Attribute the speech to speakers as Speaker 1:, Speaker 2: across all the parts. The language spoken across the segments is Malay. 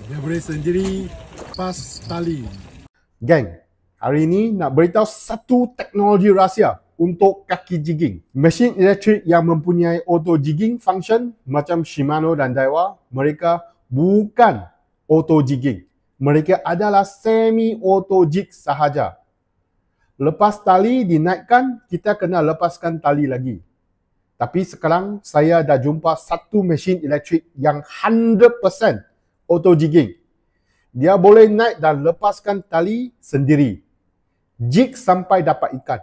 Speaker 1: Dia boleh sendiri pas tali.
Speaker 2: Geng, hari ini nak beritahu satu teknologi rahsia untuk kaki jigging. Mesin elektrik yang mempunyai auto jigging function macam Shimano dan Daiwa, mereka bukan auto jigging. Mereka adalah semi auto jig sahaja. Lepas tali dinaikkan, kita kena lepaskan tali lagi. Tapi sekarang saya dah jumpa satu mesin elektrik yang 100% auto jigging. Dia boleh naik dan lepaskan tali sendiri. Jig sampai dapat ikan.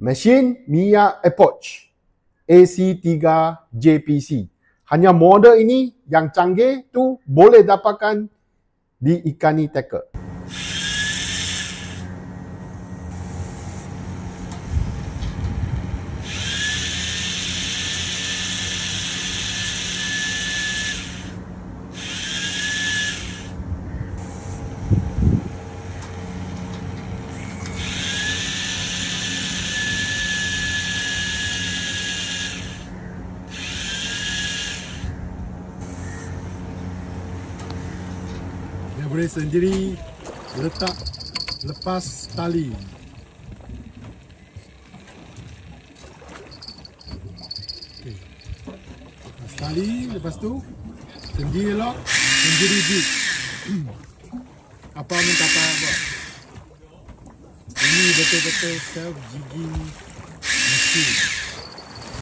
Speaker 2: Mesin Mia Epoch AC3 JPC. Hanya model ini yang canggih tu boleh dapatkan di Ikan Tackle.
Speaker 1: Dia boleh sendiri lepas tali. Okay. Lepas tali, lepas tu sendiri lock, sendiri jig. Apa pun tak payah buat. Ini betul-betul self jigging mesin.